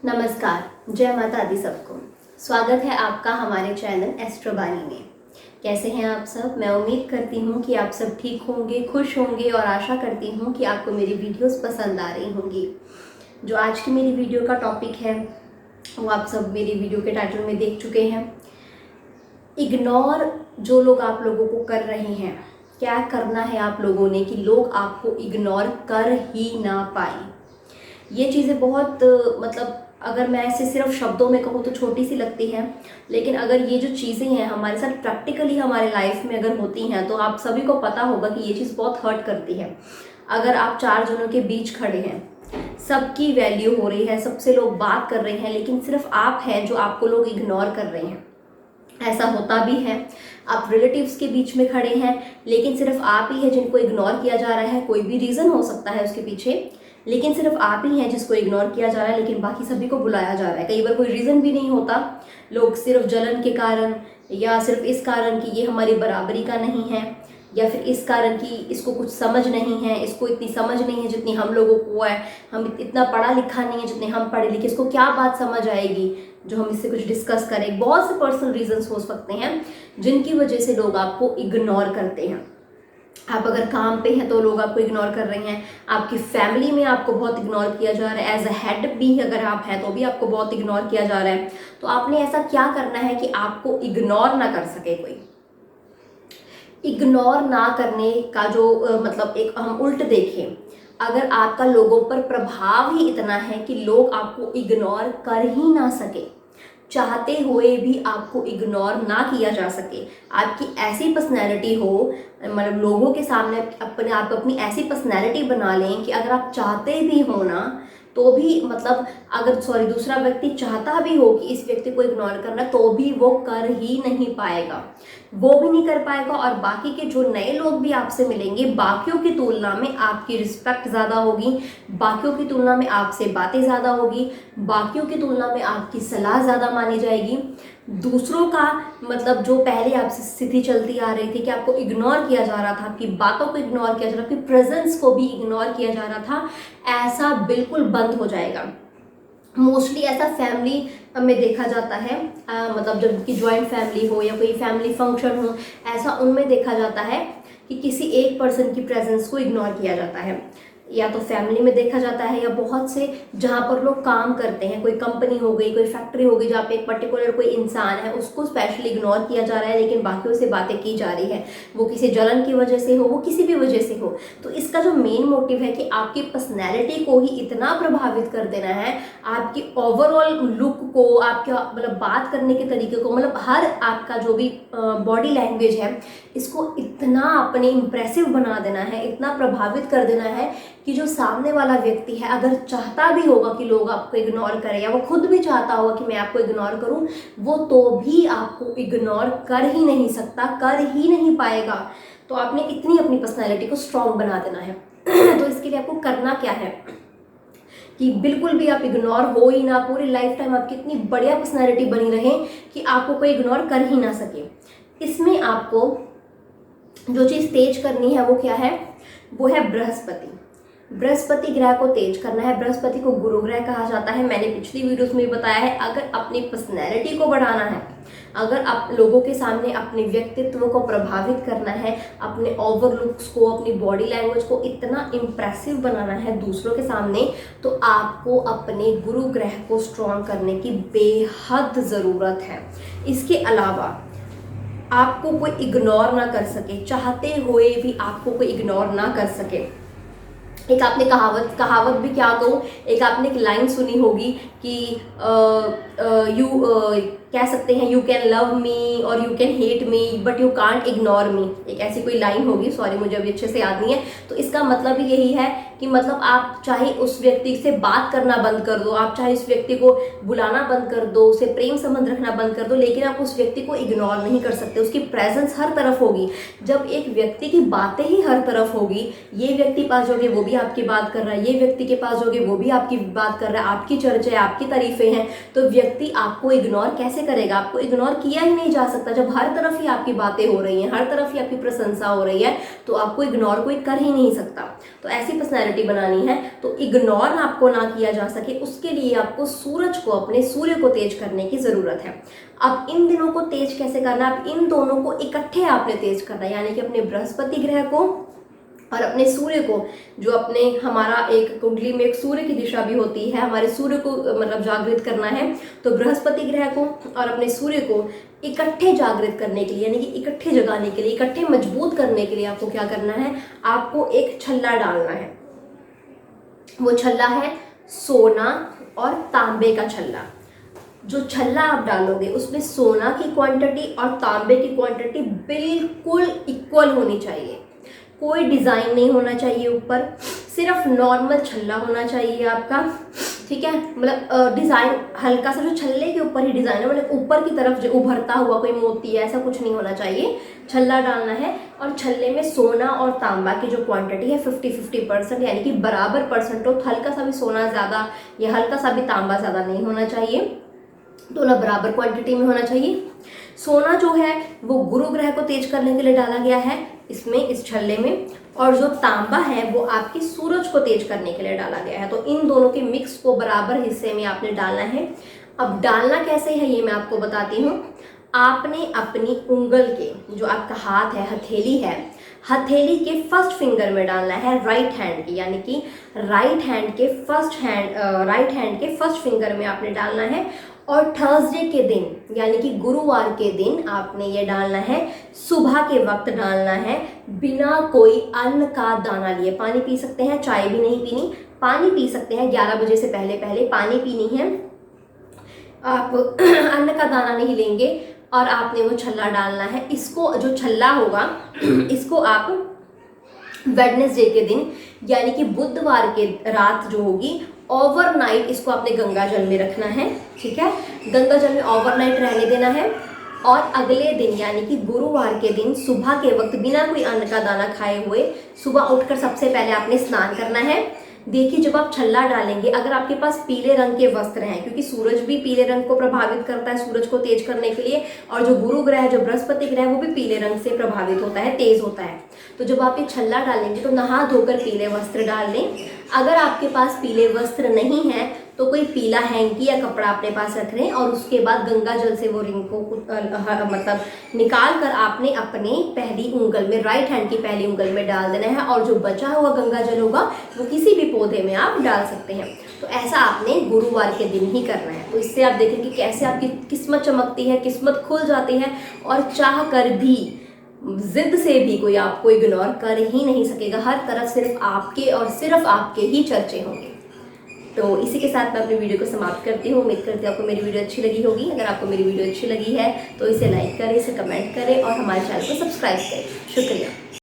नमस्कार, जय माता दी सबको। स्वागत है आपका हमारे चैनल एस्ट्रोबानी में। कैसे हैं आप सब? मैं उम्मीद करती हूँ कि आप सब ठीक होंगे, खुश होंगे और आशा करती हूँ कि आपको मेरी वीडियोस पसंद आ रही होंगी। जो आज की मेरी वीडियो का टॉपिक है वो आप सब मेरी वीडियो के टाइटल में देख चुके हैं। इग्नोर जो लोग आप लोगों को कर रहे हैं, क्या करना है आप लोगों ने कि लोग आपको इग्नोर कर ही ना पाए। ये चीज़ें बहुत अगर मैं ऐसे सिर्फ शब्दों में कहूँ तो छोटी सी लगती है, लेकिन अगर ये जो चीज़ें हैं हमारे साथ प्रैक्टिकली हमारे लाइफ में अगर होती हैं तो आप सभी को पता होगा कि ये चीज़ बहुत हर्ट करती है। अगर आप चार जनों के बीच खड़े हैं, सबकी वैल्यू हो रही है, सबसे लोग बात कर रहे हैं, लेकिन सिर्फ आप हैं जो आपको लोग इग्नोर कर रहे हैं। ऐसा होता भी है। आप रिलेटिव्स के बीच में खड़े हैं, लेकिन सिर्फ आप ही हैं जिनको इग्नोर किया जा रहा है। कोई भी रीज़न हो सकता है उसके पीछे, लेकिन सिर्फ आप ही हैं जिसको इग्नोर किया जा रहा है, लेकिन बाकी सभी को बुलाया जा रहा है। कई बार कोई रीज़न भी नहीं होता, लोग सिर्फ जलन के कारण या सिर्फ इस कारण कि ये हमारी बराबरी का नहीं है, या फिर इस कारण कि इसको कुछ समझ नहीं है, इसको इतनी समझ नहीं है जितनी हम लोगों को है, हम इतना पढ़ा लिखा नहीं है जितने हम पढ़े लिखे, इसको क्या बात समझ आएगी जो हम इससे कुछ डिस्कस करें। बहुत से पर्सनल रीजंस हो सकते हैं जिनकी वजह से लोग आपको इग्नोर करते हैं। आप अगर काम पे हैं तो लोग आपको इग्नोर कर रहे हैं, आपकी फैमिली में आपको बहुत इग्नोर किया जा रहा है, एज अ हेड भी अगर आप हैं तो भी आपको बहुत इग्नोर किया जा रहा है। तो आपने ऐसा क्या करना है कि आपको इग्नोर ना कर सके कोई। इग्नोर ना करने का जो एक हम उल्ट देखें, अगर आपका लोगों पर प्रभाव ही इतना है कि लोग आपको इग्नोर कर ही ना सके, चाहते हुए भी आपको इग्नोर ना किया जा सके, आपकी ऐसी पर्सनैलिटी हो, लोगों के सामने अपने आप अपनी ऐसी पर्सनैलिटी बना लें कि अगर आप चाहते भी हो ना तो भी अगर दूसरा व्यक्ति चाहता भी हो कि इस व्यक्ति को इग्नोर करना, तो भी वो कर ही नहीं पाएगा। वो भी नहीं कर पाएगा और बाकी के जो नए लोग भी आपसे मिलेंगे, बाकियों की तुलना में आपकी रिस्पेक्ट ज़्यादा होगी, बाकियों की तुलना में आपसे बातें ज़्यादा होगी, बाकियों की तुलना में आपकी सलाह ज़्यादा मानी जाएगी। दूसरों का जो पहले आपसे स्थिति चलती आ रही थी कि आपको इग्नोर किया जा रहा था, आपकी बातों को इग्नोर किया जा रहा था, आपकी प्रेजेंस को भी इग्नोर किया जा रहा था, ऐसा बिल्कुल बंद हो जाएगा। मोस्टली ऐसा फैमिली में देखा जाता है, जब कि ज्वाइंट फैमिली हो या कोई फैमिली फंक्शन हो, ऐसा उनमें देखा जाता है कि किसी एक पर्सन की प्रेजेंस को इग्नोर किया जाता है, या तो फैमिली में देखा जाता है या बहुत से जहाँ पर लोग काम करते हैं, कोई कंपनी हो गई, कोई फैक्ट्री हो गई, जहाँ पे एक पर्टिकुलर कोई इंसान है उसको स्पेशली इग्नोर किया जा रहा है, लेकिन बाकियों से बातें की जा रही है, वो किसी जलन की वजह से हो, वो किसी भी वजह से हो। तो इसका जो मेन मोटिव है कि आपकी पर्सनैलिटी को ही इतना प्रभावित कर देना है, आपकी ओवरऑल लुक को, आपका बात करने के तरीके को, हर आपका जो भी बॉडी लैंग्वेज है, इसको इतना अपने इम्प्रेसिव बना देना है, इतना प्रभावित कर देना है कि जो सामने वाला व्यक्ति है, अगर चाहता भी होगा कि लोग आपको इग्नोर करें, या वो खुद भी चाहता होगा कि मैं आपको इग्नोर करूं, वो तो भी आपको इग्नोर कर ही नहीं सकता, कर ही नहीं पाएगा। तो आपने इतनी अपनी पर्सनैलिटी को स्ट्रॉन्ग बना देना है। तो इसके लिए आपको करना क्या है कि बिल्कुल भी आप इग्नोर हो ही ना, पूरी लाइफ टाइम आपकी इतनी बढ़िया पर्सनैलिटी बनी रहे कि आपको कोई इग्नोर कर ही ना सके। इसमें आपको जो चीज़ तेज करनी है वो क्या है? वो है बृहस्पति। बृहस्पति ग्रह को तेज करना है। बृहस्पति को गुरु ग्रह कहा जाता है, मैंने पिछली वीडियोस में भी बताया है। अगर अपनी पर्सनैलिटी को बढ़ाना है, अगर आप लोगों के सामने अपने व्यक्तित्व को प्रभावित करना है, अपने ओवर लुक्स को, अपनी बॉडी लैंग्वेज को इतना इम्प्रेसिव बनाना है दूसरों के सामने, तो आपको अपने गुरु ग्रह को स्ट्रॉन्ग करने की बेहद ज़रूरत है। इसके अलावा आपको कोई इग्नोर ना कर सके, चाहते हुए भी आपको कोई इग्नोर ना कर सके। एक आपने कहावत भी क्या कहूँ, एक आपने एक लाइन सुनी होगी कि यू कह सकते हैं, यू कैन लव मी और you can hate me but you can't ignore me. एक ऐसी कोई लाइन होगी, सॉरी मुझे अभी अच्छे से याद नहीं है। तो इसका मतलब भी यही है कि आप चाहे उस व्यक्ति से बात करना बंद कर दो, आप चाहे उस व्यक्ति को बुलाना बंद कर दो, उसे प्रेम संबंध रखना बंद कर दो, लेकिन आप उस व्यक्ति को इग्नोर नहीं कर सकते। उसकी प्रेजेंस हर तरफ होगी। जब एक व्यक्ति की बातें ही हर तरफ होगी, ये व्यक्ति पास जाओगे वो भी आपकी बात कर रहा है, ये व्यक्ति के पास जाओगे वो भी आपकी बात कर रहा है, आपकी चर्चा है, आपकी तारीफें हैं, तो व्यक्ति आपको इग्नोर कैसे कैसे करेगा? आपको इग्नोर किया ही नहीं जा सकता। जब हर तरफ ही आपकी बातें हो रही हैं, हर तरफ ही आपकी प्रशंसा हो रही है, तो आपको इग्नोर कोई कर ही नहीं सकता। तो ऐसी पर्सनैलिटी बनानी है तो इग्नोर आपको ना किया जा सके, उसके लिए आपको सूरज को, अपने सूर्य को तेज करने की ज़रूरत है। अब इन दिनों को तेज कैसे करना? अब इन दोनों को इकट्ठे आपने तेज करना है, यानी कि अपने बृहस्पति ग्रह को और अपने सूर्य को, जो अपने हमारा एक कुंडली में एक सूर्य की दिशा भी होती है, हमारे सूर्य को मतलब जागृत करना है। तो बृहस्पति ग्रह को और अपने सूर्य को इकट्ठे जागृत करने के लिए, यानी कि इकट्ठे जगाने के लिए, इकट्ठे मजबूत करने के लिए आपको क्या करना है? आपको एक छल्ला डालना है। वो छल्ला है सोना और तांबे का छल्ला। जो छल्ला आप डालोगे उसमें सोना की क्वांटिटी और तांबे की क्वांटिटी बिल्कुल इक्वल होनी चाहिए। कोई डिज़ाइन नहीं होना चाहिए ऊपर, सिर्फ नॉर्मल छल्ला होना चाहिए आपका, ठीक है। मतलब डिज़ाइन हल्का सा, जो छल्ले के ऊपर ही डिज़ाइन है, मतलब ऊपर की तरफ जो उभरता हुआ कोई मोती है, ऐसा कुछ नहीं होना चाहिए। छल्ला डालना है और छल्ले में सोना और तांबा की जो क्वांटिटी है 50-50%, यानी कि बराबर परसेंट हो। हल्का सा भी सोना ज़्यादा या हल्का सा भी तांबा ज़्यादा नहीं होना चाहिए, दोनों बराबर क्वांटिटी में होना चाहिए। सोना जो है वो गुरु ग्रह को तेज करने के लिए डाला गया है इसमें, इस छल्ले में, और जो तांबा है वो आपकी सूरज को तेज करने के लिए डाला गया है। तो इन दोनों के मिक्स को बराबर हिस्से में आपने डालना है। अब डालना कैसे है ये मैं आपको बताती हूँ। आपने अपनी उंगल के, जो आपका हाथ है, हथेली है, हथेली के फर्स्ट फिंगर में डालना है राइट हैंड की, यानी कि राइट हैंड के फर्स्ट फिंगर में आपने डालना है। और थर्सडे के दिन, यानी कि गुरुवार के दिन आपने ये डालना है, सुबह के वक्त डालना है, बिना कोई अन्न का दाना लिए। पानी पी सकते हैं, चाय भी नहीं पीनी, पानी पी सकते हैं। 11 बजे से पहले पहले पानी पीनी है आप। अन्न का दाना नहीं लेंगे और आपने वो छल्ला डालना है। इसको, जो छल्ला होगा इसको आप वेडनेसडे के दिन, यानी कि बुधवार के रात जो होगी, ओवरनाइट इसको आपने गंगा जल में रखना है, ठीक है। गंगा जल में ओवरनाइट रहने देना है। और अगले दिन, यानी कि गुरुवार के दिन सुबह के वक्त, बिना कोई अन्न का दाना खाए हुए, सुबह उठकर सबसे पहले आपने स्नान करना है। देखिए, जब आप छल्ला डालेंगे, अगर आपके पास पीले रंग के वस्त्र हैं, क्योंकि सूरज भी पीले रंग को प्रभावित करता है, सूरज को तेज करने के लिए, और जो गुरु ग्रह, जो बृहस्पति ग्रह, वो भी पीले रंग से प्रभावित होता है, तेज होता है। तो जब आप ये छल्ला डालेंगे तो नहा धोकर पीले वस्त्र डाल लें। अगर आपके पास पीले वस्त्र नहीं है तो कोई पीला हैंकी या कपड़ा अपने पास रख लें, और उसके बाद गंगा जल से वो रिंग को मतलब निकाल कर आपने अपने पहली उंगल में, राइट हैंड की पहली उंगल में डाल देना है। और जो बचा हुआ गंगा जल होगा वो किसी भी पौधे में आप डाल सकते हैं। तो ऐसा आपने गुरुवार के दिन ही करना है। तो इससे आप देखें कि कैसे आपकी किस्मत चमकती है, किस्मत खुल जाती है, और चाह कर भी, जिद से भी कोई आपको इग्नोर कर ही नहीं सकेगा। हर तरफ सिर्फ आपके और सिर्फ आपके ही चर्चे होंगे। तो इसी के साथ मैं अपनी वीडियो को समाप्त करती हूँ। उम्मीद करती हूँ आपको मेरी वीडियो अच्छी लगी होगी। अगर आपको मेरी वीडियो अच्छी लगी है तो इसे लाइक करें, इसे कमेंट करें और हमारे चैनल को सब्सक्राइब करें। शुक्रिया।